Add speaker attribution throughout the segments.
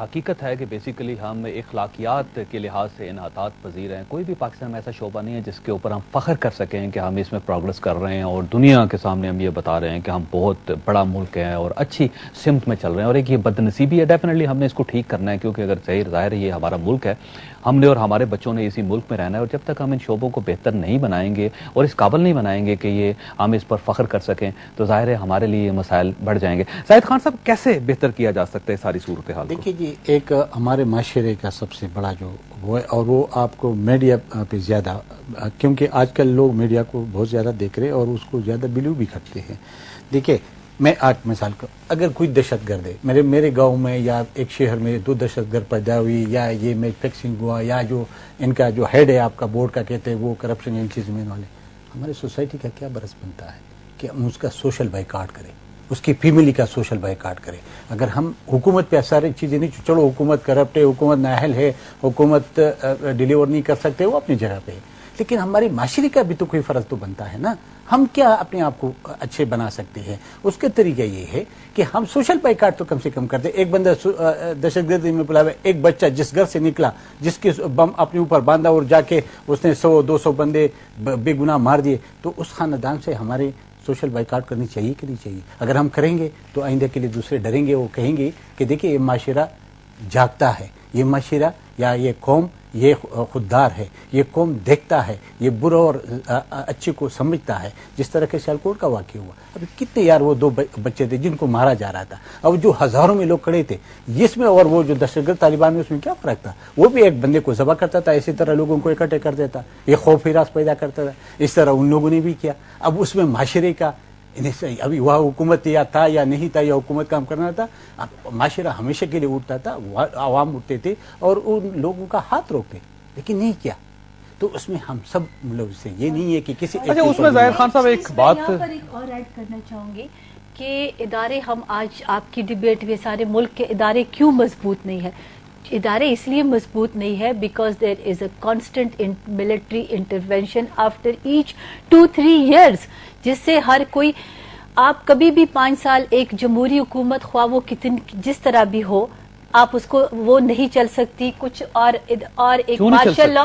Speaker 1: حقیقت ہے کہ بیسیکلی ہم اخلاقیات کے لحاظ سے انحطاط پذیر ہیں. کوئی بھی پاکستان میں ایسا شعبہ نہیں ہے جس کے اوپر ہم فخر کر سکیں کہ ہم اس میں پروگرس کر رہے ہیں اور دنیا کے سامنے ہم یہ بتا رہے ہیں کہ ہم بہت بڑا ملک ہیں اور اچھی سمت میں چل رہے ہیں. اور ایک یہ بدنصیبی ہے، ڈیفینیٹلی ہم نے اس کو ٹھیک کرنا ہے، کیونکہ اگر ظاہر ہے یہ ہمارا ملک ہے، ہم نے اور ہمارے بچوں نے اسی ملک میں رہنا ہے، اور جب تک ہم ان شعبوں کو بہتر نہیں بنائیں گے اور اس قابل نہیں بنائیں گے کہ یہ ہم اس پر فخر کر سکیں تو ظاہر ہے ہمارے لیے یہ مسائل بڑھ جائیں گے. زاہد خان صاحب، کیسے بہتر کیا جا سکتا ہے ساری صورتحال کو؟
Speaker 2: دیکھیے جی، ایک ہمارے معاشرے کا سب سے بڑا جو وہ ہے، اور وہ آپ کو میڈیا پہ زیادہ، کیونکہ آج کل لوگ میڈیا کو بہت زیادہ دیکھ رہے اور اس کو زیادہ بلیو بھی کرتے ہیں. دیکھیے، میں آج مثال کو، اگر کوئی دہشت گرد ہے، میرے گاؤں میں یا ایک شہر میں 2 دہشت گرد پیدا ہوئی، یا یہ میچ فکسنگ ہوا، یا جو ان کا جو ہیڈ ہے آپ کا بورڈ کا کہتے ہیں وہ کرپشن ان چیز میں والے، ہمارے سوسائٹی کا کیا برس بنتا ہے کہ ہم اس کا سوشل بائیکاٹ کریں، اس کی فیملی کا سوشل بائیکاٹ کریں. اگر ہم حکومت پہ ساری چیزیں نہیں، چلو حکومت کرپٹ ہے، حکومت نااہل ہے، حکومت ڈیلیور نہیں کر سکتے، وہ اپنی جگہ پہ ہے، لیکن ہماری معاشرے کا بھی تو کوئی فرض تو بنتا ہے نا. ہم کیا اپنے آپ کو اچھے بنا سکتے ہیں؟ اس کے طریقہ یہ ہے کہ ہم سوشل بائیکاٹ تو کم سے کم کرتے. ایک بندہ دہشت گردی میں پلا ہوا، ایک بچہ جس گھر سے نکلا، جس کے بم اپنے اوپر باندھا اور جا کے اس نے 100-200 بندے بے گناہ مار دیے، تو اس خاندان سے ہمارے سوشل بائیکاٹ کرنی چاہیے کہ نہیں چاہیے؟ اگر ہم کریں گے تو آئندہ کے لیے دوسرے ڈریں گے، وہ کہیں گے کہ دیکھیے یہ معاشرہ جاگتا ہے، یہ معاشرہ یا یہ قوم یہ خوددار ہے، یہ قوم دیکھتا ہے، یہ برا اور اچھے کو سمجھتا ہے. جس طرح کے سیالکوٹ کا واقعہ ہوا، ابھی کتنے یار وہ 2 بچے تھے جن کو مارا جا رہا تھا، اب جو ہزاروں میں لوگ کھڑے تھے جس میں، اور وہ جو دہشت گرد طالبان میں، اس میں کیا فرق تھا؟ وہ بھی ایک بندے کو ذبح کرتا تھا، اسی طرح لوگوں کو اکٹھے کر دیتا، یہ خوف ہراس پیدا کرتا تھا. اس طرح ان لوگوں نے بھی کیا. اب اس میں معاشرے کا، ابھی وہ حکومت یا تھا یا نہیں تھا، یا حکومت کام کرنا تھا، معاشرہ ہمیشہ کے لیے اٹھتا تھا، عوام اٹھتے تھے اور ان لوگوں کا ہاتھ روکتے، لیکن نہیں کیا. تو اس میں ہم سب لوگ سے یہ نہیں ہے کہ کسی
Speaker 1: اچھا، اس میں ظاہر خان صاحب ایک بات
Speaker 3: یہاں پر ایک اور ایڈ کرنا چاہوں گی کہ ادارے، ہم آج آپ کی ڈیبیٹ میں سارے ملک کے ادارے کیوں مضبوط نہیں ہے؟ ادارے اس لیے مضبوط نہیں ہے because there is a constant military intervention after each 2-3 years, جس سے ہر کوئی، آپ کبھی بھی 5 سال ایک جمہوری حکومت، خواہ وہ جس طرح بھی ہو، آپ اس کو وہ نہیں چل سکتی. کچھ اور ایک مارشل لا،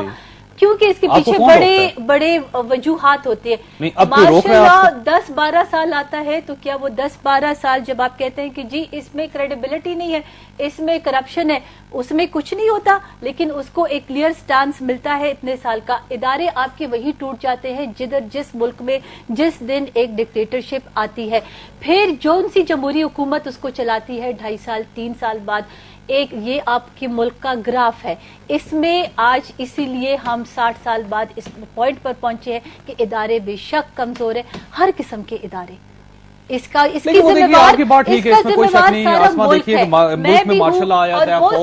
Speaker 3: کیونکہ اس کے پیچھے بڑے وجوہات ہوتے ہیں. مارشل لا 10-12 سال آتا ہے، تو کیا وہ 10-12 سال جب آپ کہتے ہیں کہ جی اس میں کریڈیبلٹی نہیں ہے، اس میں کرپشن ہے، اس میں کچھ نہیں ہوتا، لیکن اس کو ایک کلیئر سٹانس ملتا ہے اتنے سال کا، ادارے آپ کے وہی ٹوٹ جاتے ہیں جس ملک میں جس دن ایک ڈکٹیٹرشپ آتی ہے. پھر جون سی جمہوری حکومت اس کو چلاتی ہے 2.5 سال 3 سال بعد. ایک یہ آپ کے ملک کا گراف ہے. اس میں آج اسی لیے ہم 60 سال بعد اس پوائنٹ پر پہنچے ہیں کہ ادارے بے شک کمزور ہیں، ہر قسم کے ادارے. اس کی ذمہ دار سارا ملک ہے. میں بھی ہوں اور بہت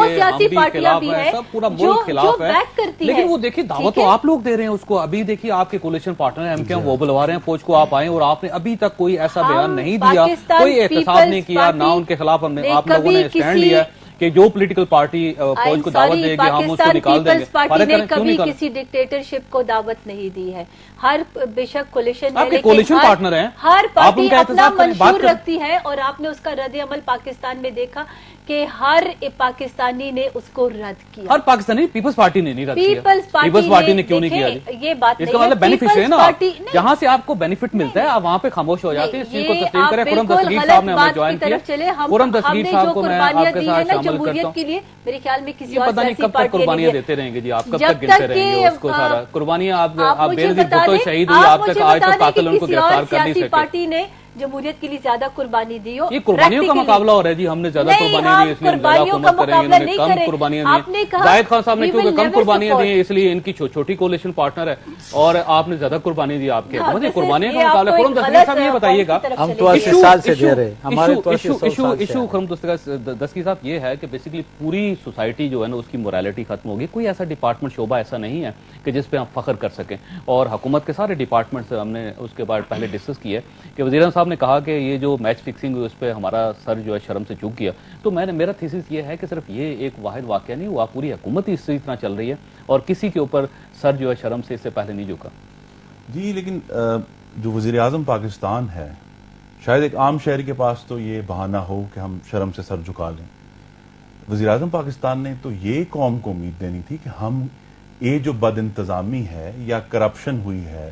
Speaker 3: سیاسی پارٹیاں بھی ہیں جو بیک کرتی ہیں.
Speaker 1: لیکن وہ دیکھیے دعوت تو آپ لوگ دے رہے ہیں اس کو. ابھی دیکھیے آپ کے کولیشن پارٹنر ایم کے ہیں، وہ بلوا رہے ہیں فوج کو، آپ آئیں، اور آپ نے ابھی تک کوئی ایسا بیان نہیں دیا، کوئی احتساب نہیں کیا، نہ ان کے خلاف آپ لوگوں نے اسٹینڈ لیا کہ جو پولیٹیکل پارٹی فوج کو دعوت دے گی ہم اس کو نکال دیں گے.
Speaker 3: پارٹی نے کبھی کسی ڈکٹیٹرشپ کو دعوت نہیں دی ہے. ہر بے شک کولیشن
Speaker 1: ہے، کولیشن پارٹنر ہیں،
Speaker 3: ہر پارٹی اپنا منشور رکھتی ہے، اور آپ نے اس کا رد عمل پاکستان میں دیکھا کہ ہر پاکستانی نے اس کو رد کیا.
Speaker 1: ہر پاکستانی، پیپلز پارٹی نے نہیں رد کیا.
Speaker 3: پیپلز
Speaker 1: پارٹی نے کیوں نہیں کیا؟
Speaker 3: یہ بات
Speaker 1: اس کا مطلب بینیفٹ ہے نا، جہاں سے آپ کو بینیفٹ ملتا ہے آپ وہاں پہ خاموش ہو جاتے ہیں. اس چیز کو تسلیم کریں. خرم دستگیر صاحب نے ہمیں جوائن کیا. خرم دستگیر صاحب کو میں آپ کے ساتھ شامل کرتا ہوں.
Speaker 3: میرے خیال میں کسی
Speaker 1: اور سیاسی پارٹی نے قربانیاں دیتے رہیں گے جی، آپ کب تک گنتے رہیں گے اس کو سارا قربانیاں؟ آپ بے نظیر بھٹو شہید ہوئی، آپ تک آج تک قاتل ان کو گرفتار کر نہیں سکے.
Speaker 3: پارٹی نے جمہوریت کے لیے زیادہ قربانی دی ہو.
Speaker 1: یہ قربانیوں کا مقابلہ ہو رہا ہے جی، ہم نے زیادہ قربانیاں دی اس لیے زیادہ حکومت کریں گے، انہوں نے کم قربانیاں دی. زاہد خان صاحب نے کیونکہ کم قربانیاں دی ہیں اس لیے ان کی چھوٹی کولیشن پارٹنر ہے، اور آپ نے زیادہ قربانی دی. آپ کے قربانیوں کا مقابلہ. خرم دستگیر صاحب یہ بتائیے گا،
Speaker 2: ہم تو 80 سال سے دے رہے ہیں.
Speaker 1: ایشو خرم دستگیر صاحب یہ ہے کہ بیسیکلی پوری سوسائٹی جو ہے نا اس کی موریلٹی ختم ہوگی. کوئی ایسا ڈپارٹمنٹ شعبہ ایسا نہیں ہے کہ جس پہ ہم فخر کر سکیں، اور حکومت کے سارے ڈپارٹمنٹ سے ہم نے اس کے بعد پہلے ڈسکس کیا کہ وزیر اعظم صاحب نے کہا کہ یہ جو میچ فکسنگ ہوئی اس پہ ہمارا سر جو ہے شرم سے چوک گیا. تو میرا تھیسس یہ ہے کہ صرف یہ ایک واحد واقعہ نہیں ہوا، پوری حکومت ہی اسی طرح چل رہی ہے اور کسی کے اوپر سر جو ہے شرم سے اس سے پہلے نہیں جھکا.
Speaker 4: جی لیکن جو وزیر اعظم پاکستان ہے شاید ایک عام شہری کے پاس تو یہ بہانہ ہو کہ ہم شرم سے سر جھکا لیں. وزیراعظم پاکستان نے تو یہ قوم کو امید دینی تھی کہ ہم یہ جو بد انتظامی ہے یا کرپشن ہوئی ہے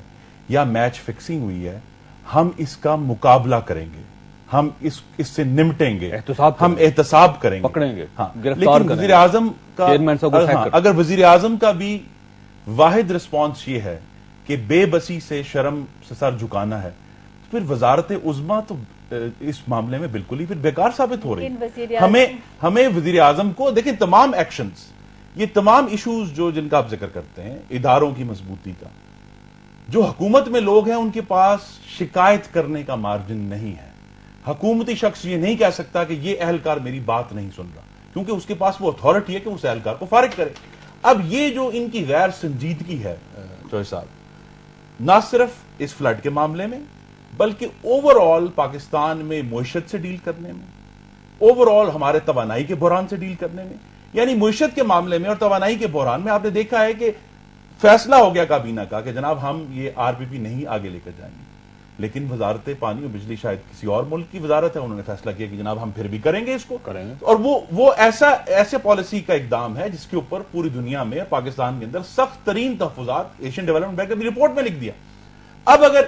Speaker 4: یا میچ فکسنگ ہوئی ہے, ہم اس کا مقابلہ کریں گے, ہم اس سے نمٹیں گے, ہم احتساب کریں گے,
Speaker 1: پکڑیں گے,
Speaker 4: لیکن وزیر اعظم کا اگر وزیر اعظم کا بھی واحد رسپانس یہ ہے کہ بے بسی سے شرم سے سر جھکانا ہے, تو پھر وزارت عظمیٰ تو اس معاملے میں بالکل ہی پھر بیکار ثابت ہو رہی ہے. ہمیں وزیر اعظم کو دیکھیں, تمام ایکشنز, یہ تمام ایشوز جن کا آپ ذکر کرتے ہیں, اداروں کی مضبوطی کا, جو حکومت میں لوگ ہیں ان کے پاس شکایت کرنے کا مارجن نہیں ہے. حکومتی شخص یہ نہیں کہہ سکتا کہ یہ اہلکار میری بات نہیں سن رہا, کیونکہ اس کے پاس وہ اتھارٹی ہے کہ اس اہلکار کو فارغ کرے. اب یہ جو ان کی غیر سنجیدگی ہے چوہے صاحب, نہ صرف اس فلڈ کے معاملے میں بلکہ اوور آل پاکستان میں معیشت سے ڈیل کرنے میں, اوور آل ہمارے توانائی کے بحران سے ڈیل کرنے میں, یعنی معیشت کے معاملے میں اور توانائی کے بحران میں آپ نے دیکھا ہے کہ فیصلہ ہو گیا کابینہ کا کہ جناب ہم یہ آر پی پی نہیں آگے لے کر جائیں گے, لیکن وزارت پانی اور بجلی شاید کسی اور ملک کی وزارت ہے, انہوں نے فیصلہ کیا کہ جناب ہم پھر بھی کریں گے اس کو, اور وہ ایسے پالیسی کا اقدام ہے جس کے اوپر پوری دنیا میں پاکستان کے اندر سخت ترین تحفظات ایشین ڈیولپمنٹ بینک نے رپورٹ میں لکھ دیا. اب اگر